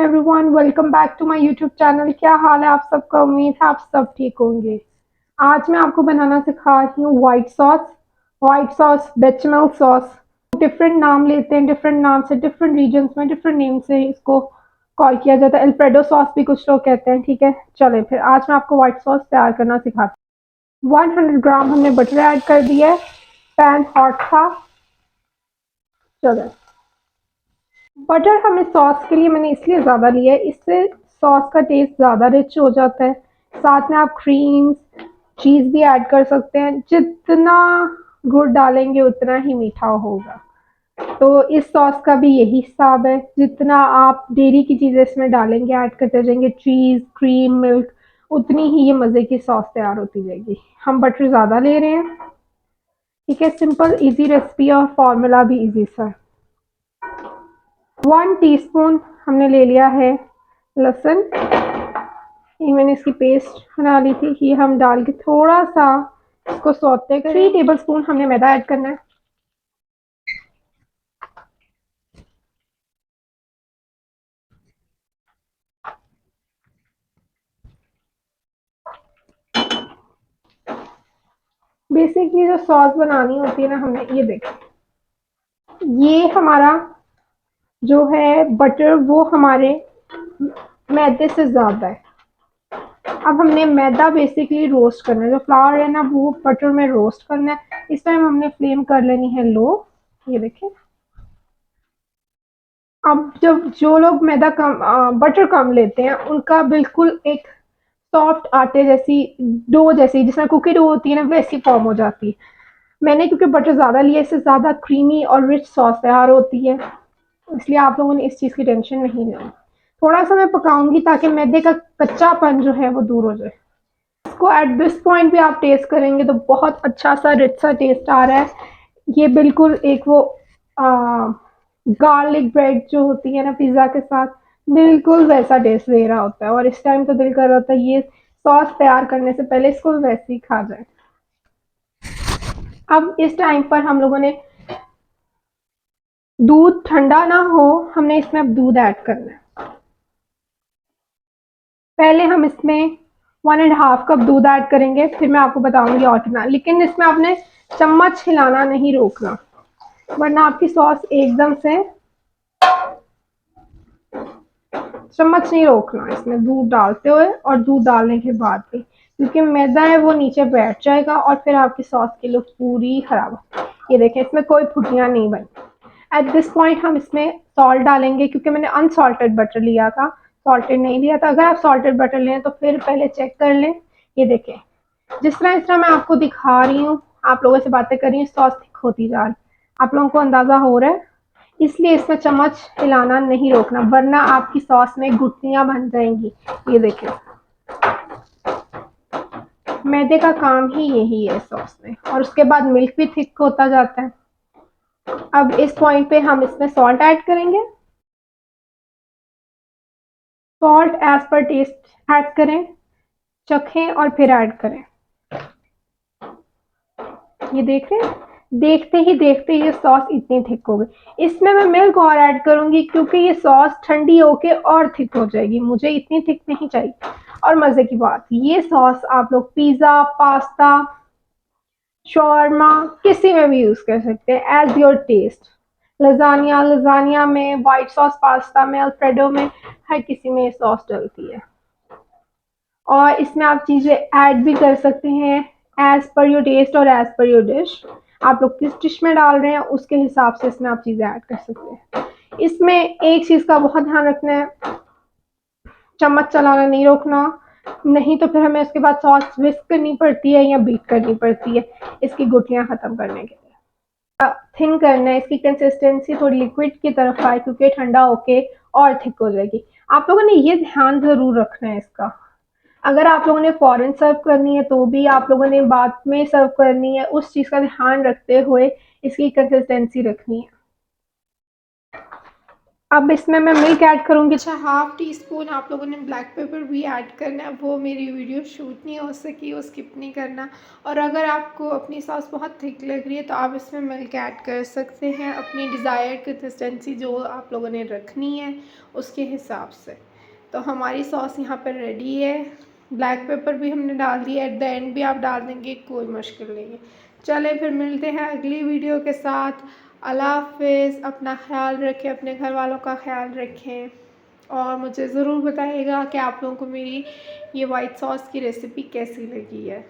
Everyone, welcome back to my YouTube channel. क्या हाल है आप सबका? उम्मीद है आप सब ठीक होंगे। आज मैं आपको बनाना सिखा रही हूँ white sauce béchamel sauce. Different नाम लेते हैं, डिफरेंट नाम से डिफरेंट रीजन्स में डिफरेंट नेम से इसको कॉल किया जाता है। अल्फ्रेडो सॉस भी कुछ लोग कहते हैं। ठीक है, चलें फिर आज मैं आपको व्हाइट सॉस तैयार करना सिखाती हूँ। 100 ग्राम हमने बटर ऐड कर दिया है। पैन हॉट था। चलें, बटर हमें सॉस के लिए मैंने इसलिए ज़्यादा लिया है, इससे सॉस का टेस्ट ज़्यादा रिच हो जाता है। साथ में आप क्रीम्स, चीज़ भी ऐड कर सकते हैं। जितना गुड़ डालेंगे उतना ही मीठा होगा। तो इस सॉस का भी यही हिसाब है, जितना आप डेयरी की चीज़ें इसमें डालेंगे, ऐड करते जाएंगे, चीज़, क्रीम, मिल्क, उतनी ही ये मज़े की सॉस तैयार होती जाएगी। हम बटर ज़्यादा ले रहे हैं। ठीक है, सिंपल इजी रेसिपी और फॉर्मूला भी इजी सा। 1 टीस्पून हमने ले लिया है लहसुन। ये मैंने इसकी पेस्ट बना ली थी। ये हम डाल के थोड़ा सा इसको सौते करें। 3 टेबलस्पून हमने मैदा ऐड करना है। बेसिकली जो सॉस बनानी होती है ना, हमने ये देखो, ये हमारा जो है बटर वो हमारे मैदे से ज़्यादा है। अब हमने मैदा बेसिकली रोस्ट करना है, जो फ्लावर है ना वो बटर में रोस्ट करना है। इस टाइम हमने फ्लेम कर लेनी है लो। ये देखें। अब जब जो लोग मैदा कम बटर कम लेते हैं, उनका बिल्कुल एक सॉफ्ट आटे जैसी डो जैसी, जिसमें कुकी डो होती है ना, वैसी फॉर्म हो जाती है। मैंने क्योंकि बटर ज़्यादा लिया, इससे ज़्यादा क्रीमी और रिच सॉस तैयार होती है, इसलिए आप लोगों ने इस चीज़ की टेंशन नहीं लेनी। थोड़ा सा मैं पकाऊंगी ताकि मैदे का कच्चापन जो है वो दूर हो जाए। इसको एट दिस पॉइंट भी आप टेस्ट करेंगे तो बहुत अच्छा सा रिच सा टेस्ट आ रहा है। ये बिल्कुल एक वो गार्लिक ब्रेड जो होती है ना पिज़्ज़ा के साथ, बिल्कुल वैसा टेस्ट दे रहा होता है। और इस टाइम तो दिल कर रहा होता है ये सॉस तैयार करने से पहले इसको वैसे ही खा जाए। अब इस टाइम पर हम लोगों ने, दूध ठंडा ना हो, हमने इसमें अब दूध ऐड करना है। पहले हम इसमें 1.5 कप दूध ऐड करेंगे, फिर मैं आपको बताऊंगी और कितना। लेकिन इसमें आपने चम्मच हिलाना नहीं रोकना, वरना आपकी सॉस एकदम से, चम्मच नहीं रोकना इसमें दूध डालते हुए और दूध डालने के बाद भी, क्योंकि मैदा है वो नीचे बैठ जाएगा और फिर आपकी सॉस की लुक पूरी खराब हो। ये देखें, इसमें कोई फुटियां नहीं बनी। एट दिस पॉइंट हम इसमें सॉल्ट डालेंगे, क्योंकि मैंने अनसॉल्टेड बटर लिया था, सॉल्टेड नहीं लिया था। अगर आप सॉल्टेड बटर लें तो फिर पहले चेक कर लें। ये देखें, इस तरह मैं आपको दिखा रही हूँ, आप लोगों से बातें कर रही हूँ, सॉस थिक होती जा रही, आप लोगों को अंदाजा हो रहा है। इसलिए इसमें चम्मच हिलाना नहीं रोकना, वरना आपकी सॉस में गुठलियां बन जाएंगी। ये देखिए, मैदे का काम ही यही है सॉस में, और उसके बाद मिल्क भी थिक होता जाता है। अब इस पॉइंट पे हम इसमें सॉल्ट ऐड करेंगे। Salt as per taste add करें, चखें और फिर ऐड करें। ये देख रहे हैं, देखते ही ये सॉस इतनी थिक हो गई। इसमें मैं मिल्क और ऐड करूंगी, क्योंकि ये सॉस ठंडी होके और थिक हो जाएगी, मुझे इतनी थिक नहीं चाहिए। और मजे की बात, ये सॉस आप लोग पिज्जा, पास्ता, शॉर्मा, किसी में भी यूज कर सकते हैं, एज योर टेस्ट। लजानिया में, व्हाइट सॉस पास्ता में, अल्फ्रेडो में, हर किसी में ये सॉस डलती है। और इसमें आप चीज़ें ऐड भी कर सकते हैं एज पर योर टेस्ट और एज पर योर डिश। आप लोग किस डिश में डाल रहे हैं उसके हिसाब से इसमें आप चीज़ें ऐड कर सकते हैं। इसमें एक चीज़ का बहुत ध्यान रखना है, चम्मच चलाना नहीं रोकना, नहीं तो फिर हमें उसके बाद सॉस विस्क करनी पड़ती है या बीट करनी पड़ती है इसकी गुठलियाँ ख़त्म करने के लिए। थिन करना है, इसकी कंसिस्टेंसी थोड़ी लिक्विड की तरफ आए, क्योंकि ठंडा होके और थिक हो जाएगी। आप लोगों ने ये ध्यान ज़रूर रखना है इसका। अगर आप लोगों ने फॉरेन सर्व करनी है तो भी आप लोगों ने बाद में सर्व करनी है, उस चीज़ का ध्यान रखते हुए इसकी कंसिस्टेंसी रखनी है। अब इसमें मैं मिल्क ऐड करूँगी। अच्छा, हाफ़ टी स्पून आप लोगों ने ब्लैक पेपर भी ऐड करना है, वो मेरी वीडियो शूट नहीं हो सकी, वो स्किप नहीं करना। और अगर आपको अपनी सॉस बहुत थिक लग रही है तो आप इसमें मिल्क ऐड कर सकते हैं, अपनी डिज़ायर्ड कंसिस्टेंसी जो आप लोगों ने रखनी है उसके हिसाब से। तो हमारी सॉस यहाँ पर रेडी है। ब्लैक पेपर भी हमने डाल दिया, एट द एंड भी आप डाल देंगे, कोई मुश्किल नहीं है। चलें फिर मिलते हैं अगली वीडियो के साथ। अल्लाह हाफ़िज़। अपना ख़्याल रखें, अपने घर वालों का ख़्याल रखें और मुझे ज़रूर बताइएगा कि आप लोगों को मेरी ये वाइट सॉस की रेसिपी कैसी लगी है।